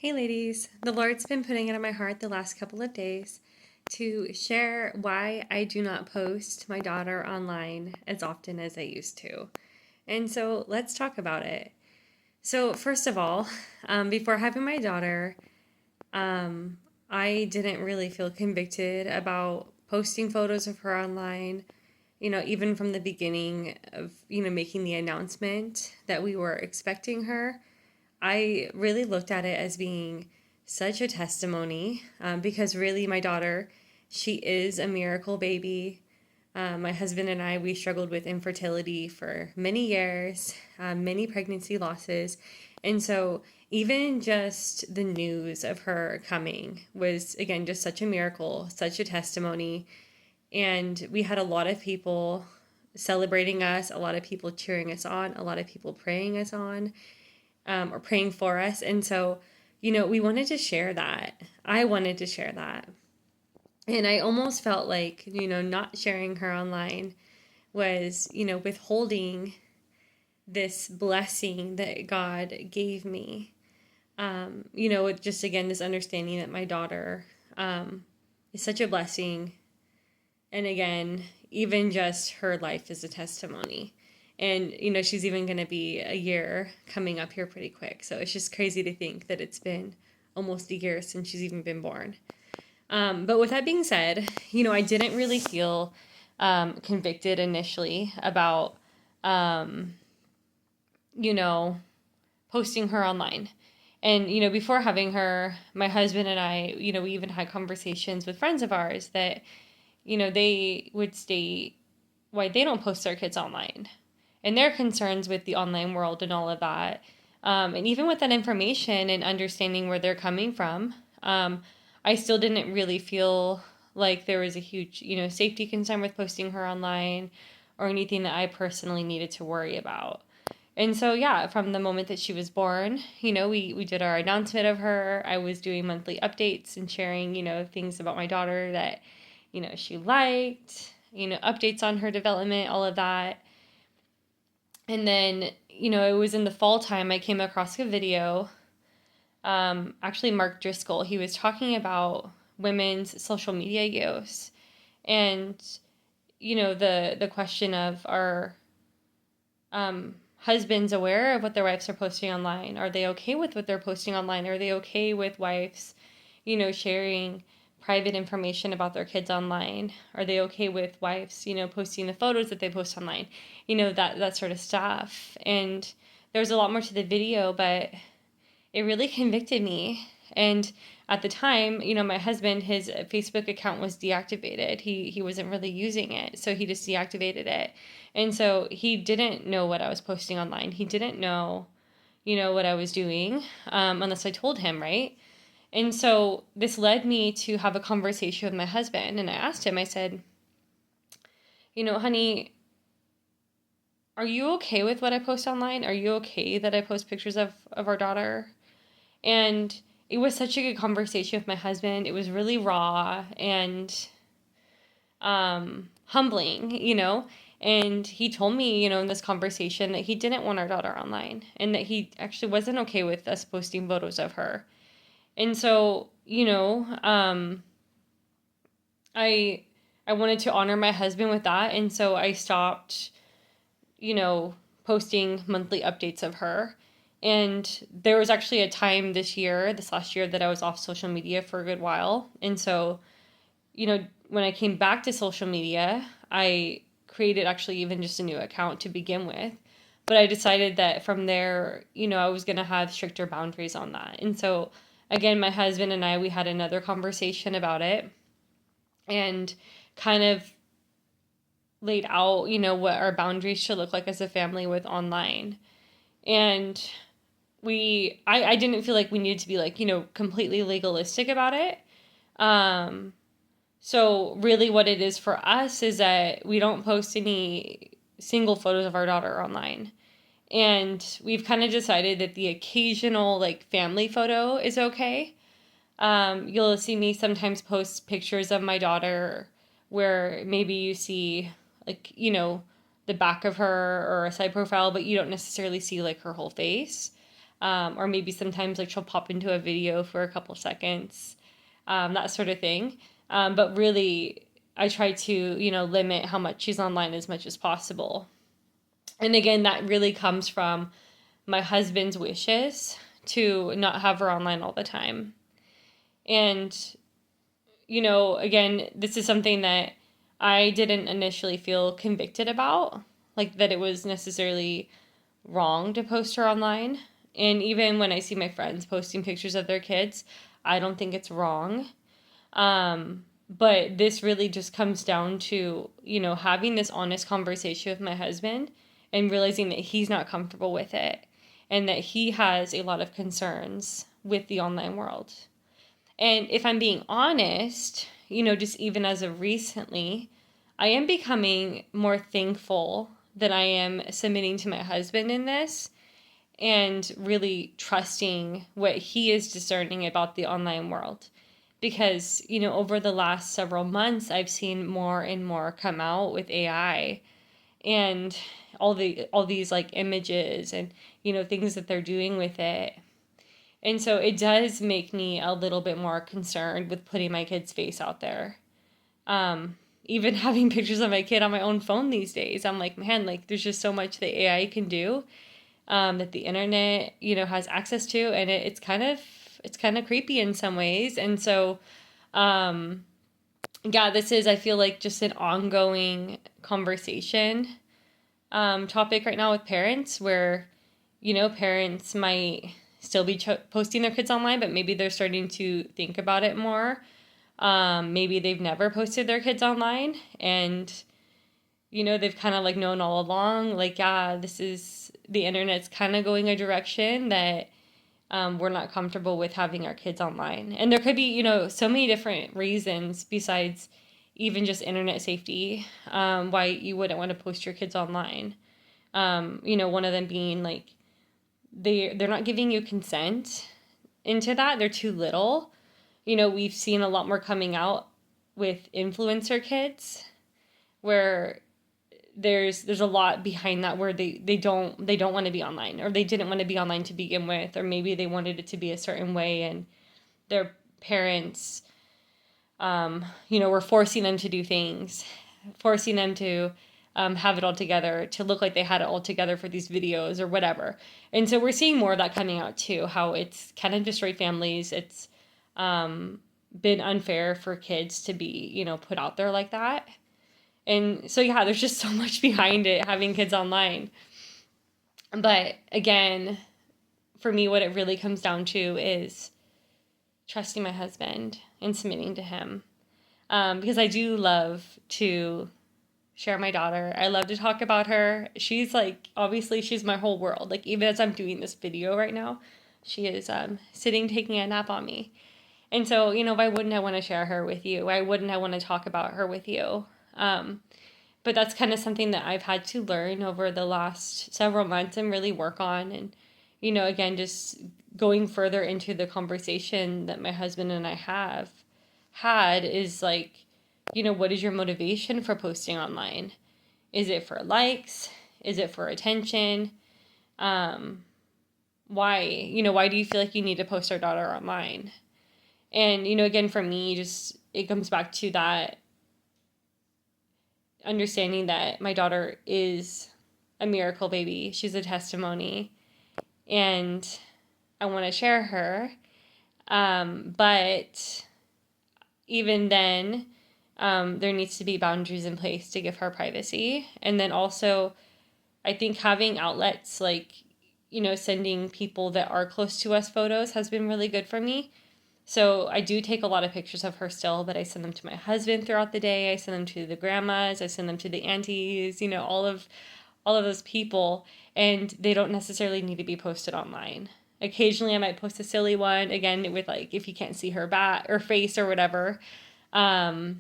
Hey ladies, the Lord's been putting it on my heart the last couple of days to share why I do not post my daughter online as often as I used to. And so let's talk about it. So, first of all, before having my daughter, I didn't really feel convicted about posting photos of her online. Even from the beginning of, making the announcement that we were expecting her, I really looked at it as being such a testimony because really, my daughter, she is a miracle baby. My husband and I, we struggled with infertility for many years, many pregnancy losses. And so, even just the news of her coming was, again, just such a miracle, such a testimony. And we had a lot of people celebrating us, a lot of people cheering us on, a lot of people praying us on or praying for us. And so, we wanted to share that. I wanted to share that. And I almost felt like, not sharing her online was, withholding this blessing that God gave me. Just again, this understanding that my daughter is such a blessing. And again, even just her life is a testimony. And, she's even going to be a year coming up here pretty quick. So it's just crazy to think that it's been almost a year since she's even been born. But with that being said, I didn't really feel convicted initially about, posting her online. And, before having her, my husband and I, we even had conversations with friends of ours that, they would state why they don't post their kids online and their concerns with the online world and all of that. And even with that information and understanding where they're coming from, I still didn't really feel like there was a huge, safety concern with posting her online or anything that I personally needed to worry about. And so, yeah, from the moment that she was born, we did our announcement of her. I was doing monthly updates and sharing, things about my daughter that, she liked, updates on her development, all of that. And then, it was in the fall time I came across a video. Actually, Mark Driscoll, he was talking about women's social media use. And, the question of are husbands aware of what their wives are posting online? Are they okay with what they're posting online? Are they okay with wives, sharing private information about their kids online? Are they okay with wives, posting the photos that they post online? That sort of stuff. And there's a lot more to the video, but it really convicted me. And at the time, my husband, his Facebook account was deactivated. He wasn't really using it, so he just deactivated it. And so he didn't know what I was posting online. He didn't know, what I was doing, unless I told him, right? And so this led me to have a conversation with my husband. And I asked him, I said, honey, are you okay with what I post online? Are you okay that I post pictures of our daughter? And it was such a good conversation with my husband. It was really raw and humbling, And he told me, in this conversation that he didn't want our daughter online and that he actually wasn't okay with us posting photos of her. And so, I wanted to honor my husband with that, and so I stopped, posting monthly updates of her. And there was actually a time this last year, that I was off social media for a good while. And so, when I came back to social media, I created actually even just a new account to begin with. But I decided that from there, I was going to have stricter boundaries on that. And so, again, my husband and I, we had another conversation about it and kind of laid out, what our boundaries should look like as a family with online. And I didn't feel like we needed to be like, completely legalistic about it. So really what it is for us is that we don't post any single photos of our daughter online. And we've kind of decided that the occasional like family photo is okay. You'll see me sometimes post pictures of my daughter where maybe you see like, the back of her or a side profile, but you don't necessarily see like her whole face. or maybe sometimes like she'll pop into a video for a couple seconds, that sort of thing. But really, I try to, limit how much she's online as much as possible. And again, that really comes from my husband's wishes to not have her online all the time. And, again, this is something that I didn't initially feel convicted about, like that it was necessarily wrong to post her online. And even when I see my friends posting pictures of their kids, I don't think it's wrong. But this really just comes down to, having this honest conversation with my husband and realizing that he's not comfortable with it and that he has a lot of concerns with the online world. And if I'm being honest, just even as of recently, I am becoming more thankful that I am submitting to my husband in this and really trusting what he is discerning about the online world. Because, over the last several months, I've seen more and more come out with AI and all these like images and, things that they're doing with it. And so it does make me a little bit more concerned with putting my kid's face out there. Even having pictures of my kid on my own phone these days, I'm like, man, like there's just so much that AI can do, that the internet, has access to, and it's kind of creepy in some ways. And so, yeah, this is, I feel like, just an ongoing conversation, topic right now with parents where, parents might still be posting their kids online, but maybe they're starting to think about it more. Maybe they've never posted their kids online and, they've kind of like known all along, like, yeah, the internet's kind of going a direction that we're not comfortable with having our kids online. And there could be, so many different reasons besides even just internet safety, why you wouldn't want to post your kids online. One of them being like, they're not giving you consent into that. They're too little. We've seen a lot more coming out with influencer kids where there's a lot behind that where they don't want to be online, or they didn't want to be online to begin with, or maybe they wanted it to be a certain way and their parents were forcing them to do things, forcing them to have it all together, to look like they had it all together for these videos or whatever. And so we're seeing more of that coming out too, how it's kind of destroyed families. It's been unfair for kids to be, put out there like that. And so, yeah, there's just so much behind it, having kids online. But again, for me, what it really comes down to is trusting my husband and submitting to him. Because I do love to share my daughter. I love to talk about her. She's like, obviously, she's my whole world. Like, even as I'm doing this video right now, she is sitting, taking a nap on me. And so, why wouldn't I want to share her with you? Why wouldn't I want to talk about her with you? But that's kind of something that I've had to learn over the last several months and really work on. And, again, just going further into the conversation that my husband and I have had is like, what is your motivation for posting online? Is it for likes? Is it for attention? Why? Why do you feel like you need to post our daughter online? And, again, for me, just it comes back to that understanding that my daughter is a miracle baby. She's a testimony. And I want to share her. But even then, there needs to be boundaries in place to give her privacy. And then also, I think having outlets like, sending people that are close to us photos has been really good for me. So I do take a lot of pictures of her still, but I send them to my husband throughout the day. I send them to the grandmas. I send them to the aunties, all of those people. And they don't necessarily need to be posted online. Occasionally I might post a silly one, again, with like, if you can't see her back or face or whatever. But,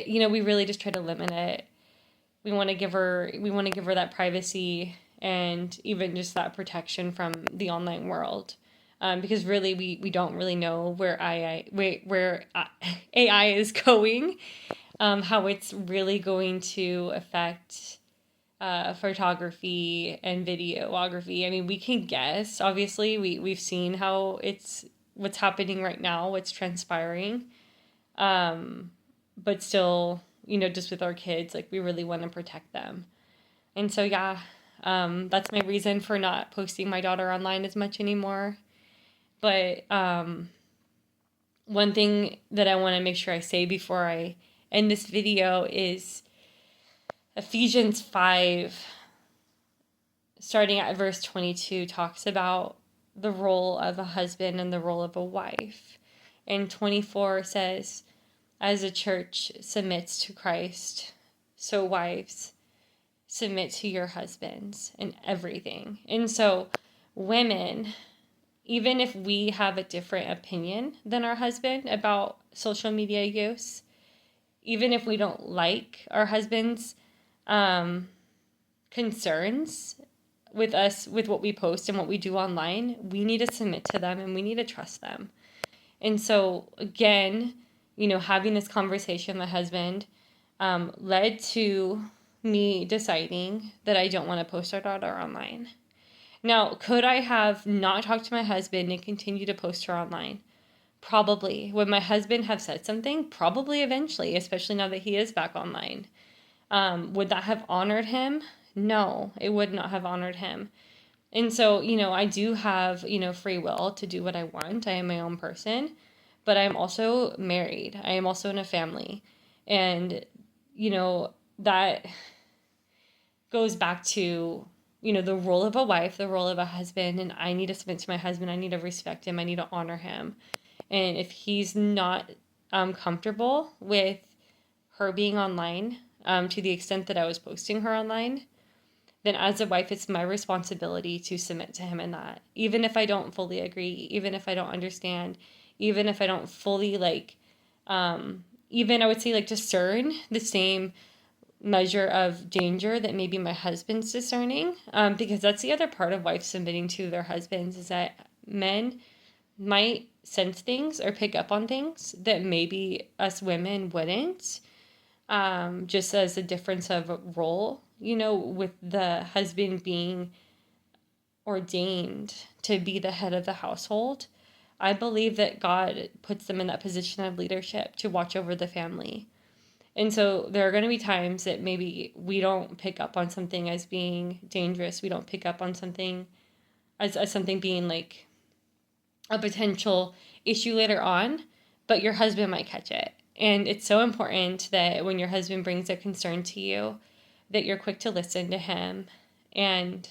we really just try to limit it. We want to give her that privacy and even just that protection from the online world. Because really, we don't really know where AI is going, how it's really going to affect photography and videography. I mean, we can guess, obviously, we've seen how what's happening right now, what's transpiring. But still, just with our kids, like we really want to protect them. And so, yeah, that's my reason for not posting my daughter online as much anymore. But one thing that I want to make sure I say before I end this video is Ephesians 5, starting at verse 22, talks about the role of a husband and the role of a wife. And 24 says, as the church submits to Christ, so wives, submit to your husbands in everything. And so women, even if we have a different opinion than our husband about social media use, even if we don't like our husband's concerns with us, with what we post and what we do online, we need to submit to them and we need to trust them. And so again, having this conversation with my husband led to me deciding that I don't want to post our daughter online. Now, could I have not talked to my husband and continue to post her online? Probably. Would my husband have said something? Probably eventually, especially now that he is back online. Would that have honored him? No, it would not have honored him. And so, I do have, free will to do what I want. I am my own person, but I'm also married. I am also in a family. And, that goes back to, the role of a wife, the role of a husband, and I need to submit to my husband. I need to respect him. I need to honor him. And if he's not comfortable with her being online, to the extent that I was posting her online, then as a wife, it's my responsibility to submit to him in that. Even if I don't fully agree, even if I don't understand, even if I don't fully even I would say discern the same measure of danger that maybe my husband's discerning. Because that's the other part of wives submitting to their husbands, is that men might sense things or pick up on things that maybe us women wouldn't. Just as a difference of role, with the husband being ordained to be the head of the household. I believe that God puts them in that position of leadership to watch over the family. And so there are going to be times that maybe we don't pick up on something as being dangerous. We don't pick up on something as something being like a potential issue later on, but your husband might catch it. And it's so important that when your husband brings a concern to you, that you're quick to listen to him and,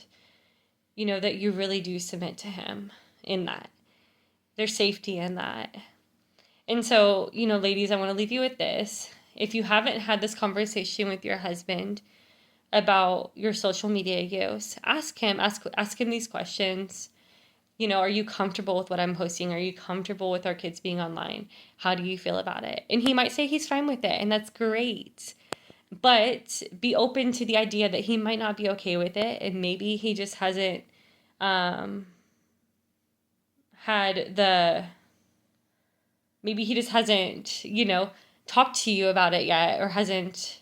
that you really do submit to him in that. There's safety in that. And so, ladies, I want to leave you with this. If you haven't had this conversation with your husband about your social media use, ask him these questions. Are you comfortable with what I'm posting? Are you comfortable with our kids being online? How do you feel about it? And he might say he's fine with it, and that's great. But be open to the idea that he might not be okay with it, and maybe he just hasn't talked to you about it yet, or hasn't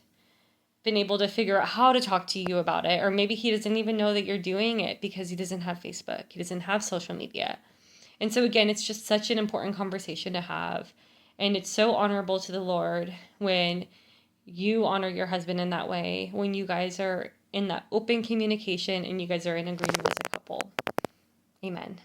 been able to figure out how to talk to you about it. Or maybe he doesn't even know that you're doing it because he doesn't have Facebook. He doesn't have social media. And so again, it's just such an important conversation to have. And it's so honorable to the Lord when you honor your husband in that way, when you guys are in that open communication and you guys are in agreement as a couple. Amen.